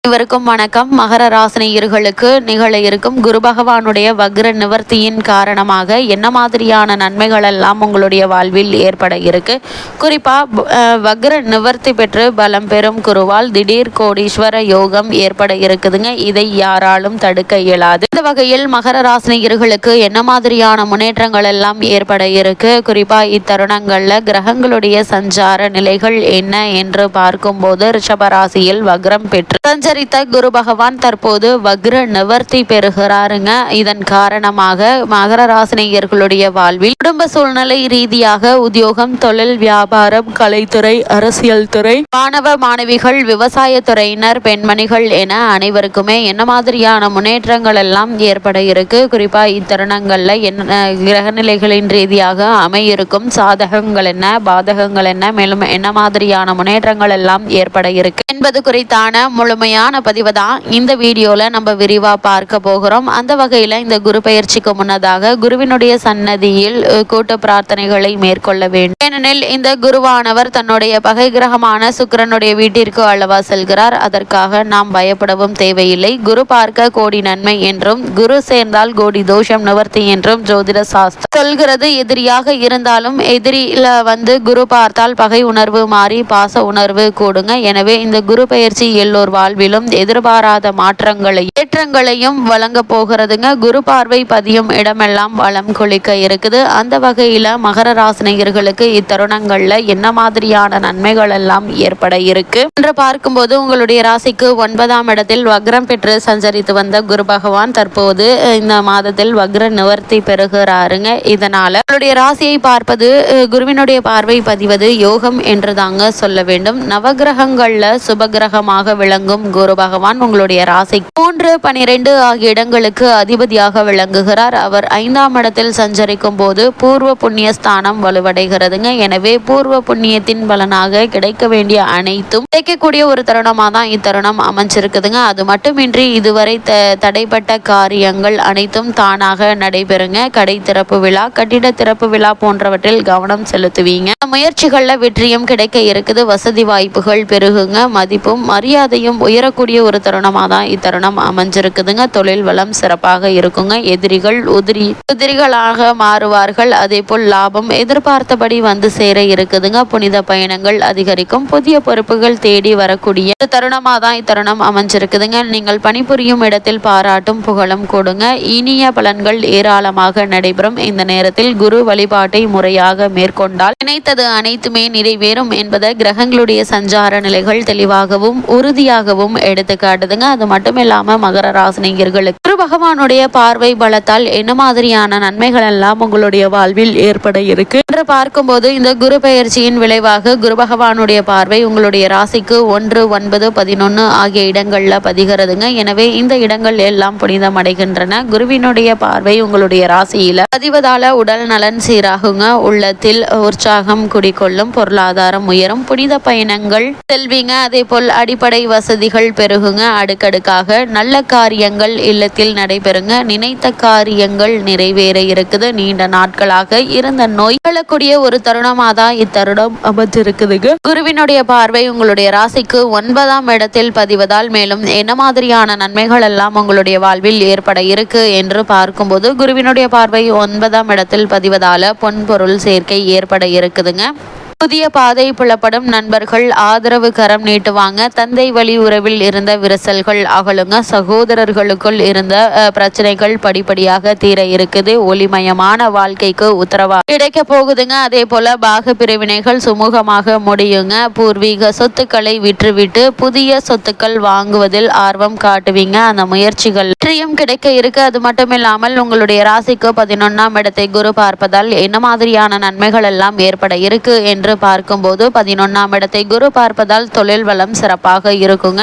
இவருக்கும் வணக்கம். மகர ராசினியர்களுக்கு நிகழ இருக்கும் குரு பகவானுடைய வக்ர நிவர்த்தியின் காரணமாக என்ன மாதிரியான நன்மைகள் எல்லாம் உங்களுடைய வாழ்வில் ஏற்பட இருக்கு. குறிப்பா வக்ர நிவர்த்தி பெற்று பலம் பெறும் குருவால் திடீர் கோடீஸ்வர யோகம் ஏற்பட இருக்குதுங்க. இதை யாராலும் தடுக்க இயலாது. இந்த வகையில் மகர ராசினியர்களுக்கு என்ன மாதிரியான முன்னேற்றங்கள் எல்லாம் ஏற்பட இருக்கு. குறிப்பா இத்தருணங்கள்ல கிரகங்களுடைய சஞ்சார நிலைகள் என்ன என்று பார்க்கும்போது ரிஷபராசியில் வக்ரம் பெற்று சஞ்சரித்த குரு பகவான் தற்போது வக்ர நிவர்த்தி பெறுகிறாருங்க. இதன் காரணமாக மகர ராசினியர்களுடைய வாழ்வில் குடும்ப சூழ்நிலை ரீதியாக உத்தியோகம், தொழில், வியாபாரம், கலைத்துறை, அரசியல் துறை, மாணவ மாணவிகள், விவசாய துறையினர், பெண்மணிகள் என அனைவருக்குமே என்ன மாதிரியான முன்னேற்றங்கள் எல்லாம் ஏற்பட இருக்கு. குறிப்பா இத்தருணங்கள்ல என்ன கிரகநிலைகளின் ரீதியாக அமையிருக்கும் சாதகங்கள் என்ன, பாதகங்கள் என்ன, மேலும் என்ன மாதிரியான முன்னேற்றங்கள் எல்லாம் ஏற்பட இருக்கு என்பது குறித்தான முழுமையான பதிவு தான் இந்த வீடியோல நம்ம விரிவா பார்க்க போகிறோம். அந்த வகையில இந்த குரு பயிற்சிக்கு முன்னதாக குருவினுடைய சன்னதியில் கூட்டு பிரார்த்தனைகளை மேற்கொள்ள வேண்டும். ஏனெனில் இந்த குருவானவர் தன்னுடைய பகை கிரகமான சுக்கிரனுடைய வீட்டிற்கு அல்லவா செல்கிறார். அதற்காக நாம் பயப்படவும் தேவையில்லை. குரு பார்க்க கோடி நன்மை என்றும் குரு சேர்ந்தால் கோடி தோஷம் நிவர்த்தி என்றும் ஜோதிட சாஸ்திரம் சொல்கிறது. எதிரியாக இருந்தாலும் எதிரில குரு பார்த்தால் பகை உணர்வு மாறி பாச உணர்வு கூடுங்க. எனவே இந்த குரு பயிற்சி எல்லோர் வாழ்விலும் எதிர்பாராத மாற்றங்களை ஏற்றங்களையும் வழங்க போகிறதுங்க. குரு பார்வை பதியும் இடமெல்லாம் வளம் கொளிக்க இருக்குது. அந்த வகையில மகர ராசினியர்களுக்கு இத்தருணங்கள்ல என்ன மாதிரியான நன்மைகள் எல்லாம் ஏற்பட இருக்கு என்று பார்க்கும்போது உங்களுடைய ராசிக்கு 9ஆம் இடத்தில் வக்ரம் பெற்று சஞ்சரித்து வந்த குரு பகவான் தற்போது இந்த மாதத்தில் வக்ர நிவர்த்தி பெறுகிறாருங்க. இதனால உங்களுடைய ராசியை பார்ப்பது குருவினுடைய பார்வை பதிவது யோகம் என்று தாங்க சொல்ல வேண்டும். நவகிரகங்கள்ல சுபகிரகமாக விளங்கும் குரு பகவான் உங்களுடைய ராசி 3, 12 ஆகிய இடங்களுக்கு அதிபதியாக விளங்குகிறார். அவர் 5ஆம் இடத்தில் சஞ்சரிக்கும் போது பூர்வ புண்ணிய ஸ்தானம் வலுவடைகிறதுங்க. எனவே பூர்வ புண்ணியத்தின் பலனாக கிடைக்க வேண்டிய அனைத்தும் கிடைக்கக்கூடிய ஒரு தருணமா தான் இத்தருணம் அமைஞ்சிருக்குதுங்க. அது மட்டுமின்றி இதுவரை தடைப்பட்ட காரியங்கள் அனைத்தும் தானாக நடைபெறுங்க. கடை திறப்பு விழா, கட்டிட திறப்பு விழா போன்றவற்றில் கவனம் செலுத்துவீங்க. முயற்சிகள்ல வெற்றியும் கிடைக்க இருக்குது. வசதி வாய்ப்புகள் பெருகுங்க. மதிப்பும் மரியாதையும் உயரக்கூடிய ஒரு தருணமாக தான் இத்தருணம் அமைஞ்சிருக்குதுங்க. தொழில் வளம் சிறப்பாக இருக்குங்க. எதிரிகள் உதிரிகளாக மாறுவார்கள். அதே போல் லாபம் எதிர்பார்த்தபடி சேர இருக்குதுங்க. புனித பயணங்கள் அதிகரிக்கும். புதிய பொறுப்புகள் தேடி வரக்கூடிய தருணமாக தான் இத்தருணம் அமைஞ்சிருக்குதுங்க. நீங்கள் பணிபுரியும் இடத்தில் பாராட்டும் புகழும் கொடுங்க. இனிய பலன்கள் ஏராளமாக நடைபெறும். இந்த நேரத்தில் குரு வழிபாட்டை முறையாக மேற்கொண்டால் நினைத்தது அனைத்துமே நிறைவேறும் என்பதை கிரகங்களுடைய சஞ்சார நிலைகள் தெளிவாகவும் உறுதியாகவும் எடுத்து காட்டுதுங்க. அது மட்டும் இல்லாம மகர ராசினியர்களுக்கு குரு பகவானுடைய பார்வை பலத்தால் என்ன மாதிரியான நன்மைகள் எல்லாம் உங்களுடைய வாழ்வில் ஏற்பட இருக்கு என்று பார்க்கும்போது இந்த குரு பயிற்சியின் விளைவாக குரு பகவானுடைய பார்வை உங்களுடைய ராசிக்கு 1, 9, 11 ஆகிய இடங்கள்ல பதிகிறதுங்க. எனவே இந்த இடங்கள் எல்லாம் புனிதம் அடைகின்றன. குருவினுடைய பார்வை உங்களுடைய ராசியில பதிவதால உடல் நலன் சீராகுங்க. உள்ளத்தில் உற்சாகம் குடிக்கொள்ளும். பொருளாதாரம் உயரும். புனித பயணங்கள் செல்வீங்க. அதே போல் அடிப்படை வசதிகள் பெருகுங்க. அடுக்கடுக்காக நல்ல காரியங்கள் இல்லத்தில் நடைபெறுங்க. நினைத்த காரியங்கள் நிறைவேற இருக்குது. நீண்ட நாட்களாக இருந்த நோய் கொள்ளக்கூடிய ஒரு தருணமாதான் இத்தருணம் அமைஞ்சிருக்குதுங்க. குருவினுடைய பார்வை உங்களுடைய ராசிக்கு 9ஆம் இடத்தில் பதிவதால் மேலும் என்ன மாதிரியான நன்மைகள் எல்லாம் உங்களுடைய வாழ்வில் ஏற்பட இருக்கு என்று பார்க்கும்போது குருவினுடைய பார்வை 9ஆம் இடத்தில் பதிவதால பொன்பொருள் சேர்க்கை ஏற்பட இருக்குதுங்க. புதிய பாதை புலப்படும். நண்பர்கள் ஆதரவு கரம் நீட்டுவாங்க. தந்தை வழி உறவில் இருந்த விரிசல்கள் அகலுங்க. சகோதரர்களுக்குள் இருந்த பிரச்சனைகள் படிப்படியாக தீர இருக்குது. ஒளிமயமான வாழ்க்கைக்கு உத்தரவா கிடைக்க போகுதுங்க. அதே போல பாக பிரிவினைகள் சுமூகமாக முடியுங்க. பூர்வீக சொத்துக்களை விற்றுவிட்டு புதிய சொத்துக்கள் வாங்குவதில் ஆர்வம் காட்டுவீங்க. அந்த முயற்சிகள் வெற்றியும் கிடைக்க இருக்கு. அது மட்டும் இல்லாமல் உங்களுடைய ராசிக்கு 11ஆம் இடத்தை குரு பார்ப்பதால் என்ன மாதிரியான நன்மைகள் எல்லாம் ஏற்பட இருக்கு என்று பார்க்கும்போது 11ஆம் இடத்தை குரு பார்ப்பதால் தொழில் வளம் சிறப்பாக இருக்குங்க.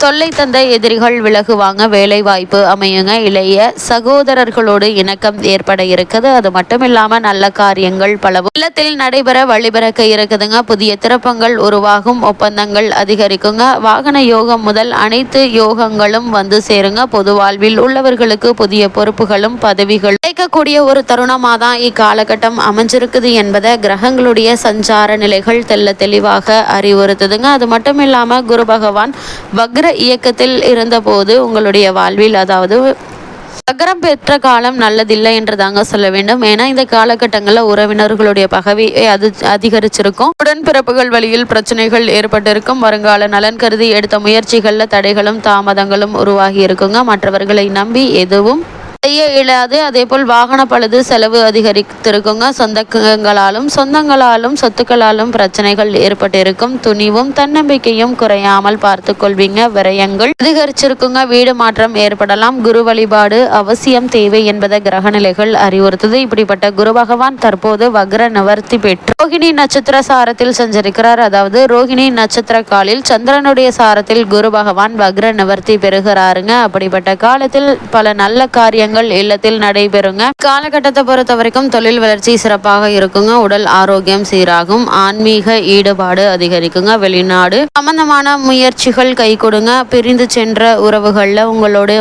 தொல்லை தந்த எதிரிகள் விலகுவாங்க. வேலை வாய்ப்பு அமையுங்க. இளைய சகோதரர்களோடு இணக்கம் ஏற்பட இருக்குது. அது மட்டும் இல்லாம நல்ல காரியங்கள் பலவும் இல்லத்தில் நடைபெற வழிபிறக்க இருக்குதுங்க. புதிய திருப்பங்கள் உருவாகும். ஒப்பந்தங்கள் அதிகரிக்குங்க. வாகன யோகம் முதல் அனைத்து யோகங்களும் சேருங்க. பொது வாழ்வில் உள்ளவர்களுக்கு புதிய பொறுப்புகளும் பதவிகள் கிடைக்கக்கூடிய ஒரு தருணமாக தான் இக்காலகட்டம் அமைஞ்சிருக்குது என்பதை கிரகங்களுடைய சஞ்சார சஞ்சார நிலைகள் தெல்ல தெளிவாக அறிவுறுத்துதுங்க. அது மட்டும் இல்லாமல் குரு பகவான் வக்ர இயக்கத்தில் இருந்தபோது உங்களுடைய வாழ்வில், அதாவது வக்ரம் பெற்ற காலம் நல்லதில்லை என்று தாங்க சொல்ல வேண்டும். ஏன்னா இந்த காலகட்டங்களில் உறவினர்களுடைய பகவை அது அதிகரிச்சிருக்கும். உடன்பிறப்புகள் வழியில் பிரச்சனைகள் ஏற்பட்டிருக்கும். வருங்கால நலன் கருதி எடுத்த முயற்சிகளில் தடைகளும் தாமதங்களும் உருவாகி இருக்குங்க. மற்றவர்களை நம்பி எதுவும் செய்ய இயலாது. அதே போல் வாகன பழுது செலவு அதிகரித்திருக்குங்க. சொந்தங்களாலும் சொத்துக்களாலும் பிரச்சனைகள் ஏற்பட்டிருக்கும். துணிவும் தன்னம்பிக்கையும் குறையாமல் பார்த்து கொள்வீங்க. விரயங்கள் அதிகரிச்சிருக்குங்க. வீடு மாற்றம் ஏற்படலாம். குரு வழிபாடு அவசியம் தேவை என்பதை கிரகநிலைகள் அறிவுறுத்துது. இப்படிப்பட்ட குரு பகவான் தற்போது வக்ர நிவர்த்தி பெற்று ரோகிணி நட்சத்திர சாரத்தில் சென்றிருக்கிறார். அதாவது ரோகிணி நட்சத்திர காலில் சந்திரனுடைய சாரத்தில் குரு பகவான் வக்ர நிவர்த்தி பெறுகிறாருங்க. அப்படிப்பட்ட காலத்தில் பல நல்ல காரியங்கள் இல்லத்தில் நடைபெறுங்க. காலகட்டத்தை பொறுத்த வரைக்கும் தொழில் வளர்ச்சி சிறப்பாக இருக்குங்க. உடல் ஆரோக்கியம் சீராகும். ஆன்மீக ஈடுபாடு அதிகரிக்குங்க. வெளிநாடு சம்பந்தமான முயற்சிகள் கை கொடுங்க. பிரிந்து சென்ற உறவுகள்ல உங்களோடு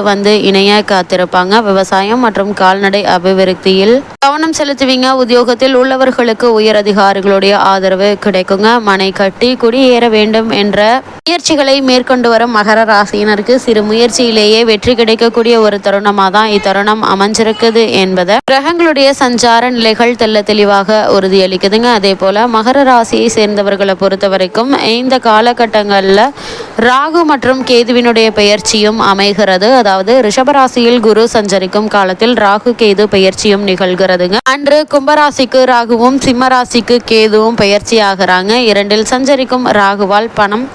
இணைய காத்திருப்பாங்க. விவசாயம் மற்றும் கால்நடை அபிவிருத்தியில் கவனம் செலுத்துவீங்க. உத்தியோகத்தில் உள்ளவர்களுக்கு உயர் அதிகாரிகளுடைய ஆதரவு கிடைக்குங்க. மனை கட்டி குடியேற வேண்டும் என்ற முயற்சிகளை மேற்கொண்டு வரும் மகர ராசியினருக்கு சிறு முயற்சியிலேயே வெற்றி கிடைக்கக்கூடிய ஒரு தருணமாக தான் இத்தருணம் அமைஞ்சிருக்குது என்பதை கிரகங்களுடைய சஞ்சார நிலைகள் தெல்ல தெளிவாக உறுதியளிக்குதுங்க. அதே போல மகர ராசியை சேர்ந்தவர்களை பொறுத்த வரைக்கும் இந்த காலகட்டங்களில் ராகு மற்றும் கேதுவினுடைய பெயர்ச்சியும் அமைகிறது. அதாவது ரிஷபராசியில் குரு சஞ்சரிக்கும் காலத்தில் ராகு கேது பெயர்ச்சியும் நிகழ்கிறதுங்க. அன்று கும்பராசிக்கு ராகுவும் சிம்மராசிக்கு கேதுவும் பெயர்ச்சி ஆகிறாங்க. இரண்டில் சஞ்சரிக்கும் ராகுவால் பணம்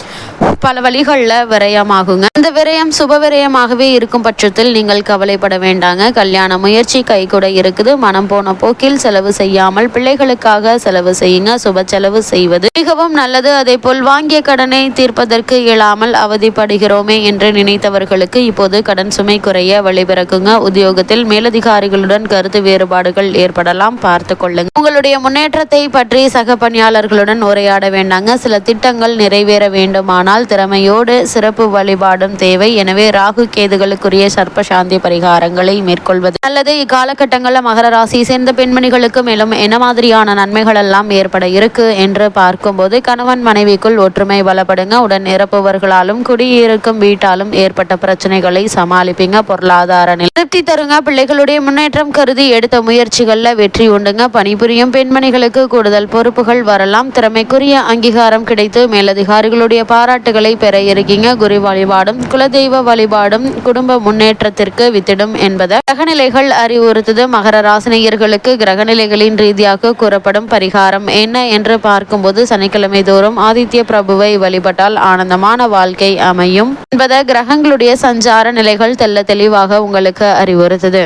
பல வழிகளில் விரயமாகுங்க. இந்த விரயம் சுப விரயமாகவே இருக்கும் பட்சத்தில் நீங்கள் கவலைப்பட வேண்டாங்க. கல்யாண முயற்சி கை கூட இருக்குது. மனம் போன போக்கில் செலவு செய்யாமல் பிள்ளைகளுக்காக செலவு செய்யுங்க. சுப செலவு செய்வது மிகவும் நல்லது. அதே போல் வாங்கிய கடனை தீர்ப்பதற்கு இயலாமல் அவதிப்படுகிறோமே என்று நினைத்தவர்களுக்கு இப்போது கடன் சுமை குறைய வழிபிறக்குங்க. உத்தியோகத்தில் மேலதிகாரிகளுடன் கருத்து வேறுபாடுகள் ஏற்படலாம், பார்த்து கொள்ளுங்க. உங்களுடைய முன்னேற்றத்தை பற்றி சக பணியாளர்களுடன் உரையாட வேண்டாங்க. சில திட்டங்கள் நிறைவேற வேண்டுமானால் திறமையோடு சிறப்பு வழிபாடும் தேவை. எனவே ராகு கேதுகளுக்குரிய சர்ப்ப சாந்தி பரிகாரங்களை மேற்கொள்வது அல்லது இக்காலகட்டங்களில் மகர ராசி சேர்ந்த பெண்மணிகளுக்கு மேலும் என்ன மாதிரியான நன்மைகள் எல்லாம் ஏற்பட இருக்கு என்று பார்க்கும்போது கணவன் மனைவிக்குள் ஒற்றுமை பலப்படுங்க. உடன் இறப்பவர்களாலும் குடியிருக்கும் வீட்டாலும் ஏற்பட்ட பிரச்சனைகளை சமாளிப்பீங்க. பொருளாதார நிலை திருப்தி தருங்க. பிள்ளைகளுடைய முன்னேற்றம் கருதி எடுத்த முயற்சிகளில் வெற்றி உண்டுங்க. பணிபுரியும் பெண்மணிகளுக்கு கூடுதல் பொறுப்புகள் வரலாம். திறமைக்குரிய அங்கீகாரம் கிடைத்து மேலதிகாரிகளுடைய பாராட்டுகளை பெற இருக்கீங்க. குரு வழிபாடும் குலதெய்வ வழிபாடும் குடும்ப முன்னேற்றத்திற்கு வித்திடும் என்பதை கிரகநிலைகள் அறிவுறுத்துது. மகர ராசினியர்களுக்கு கிரகநிலைகளின் ரீதியாக கூறப்படும் பரிகாரம் என்ன என்று பார்க்கும்போது சனிக்கிழமை தோறும் ஆதித்ய பிரபுவை வழிபட்டால் ஆனந்தமான வாழ்க்கை அமையும் என்பதை கிரகங்களுடைய சஞ்சார நிலைகள் தெல்ல தெளிவாக உங்களுக்கு அறிவுறுத்துது.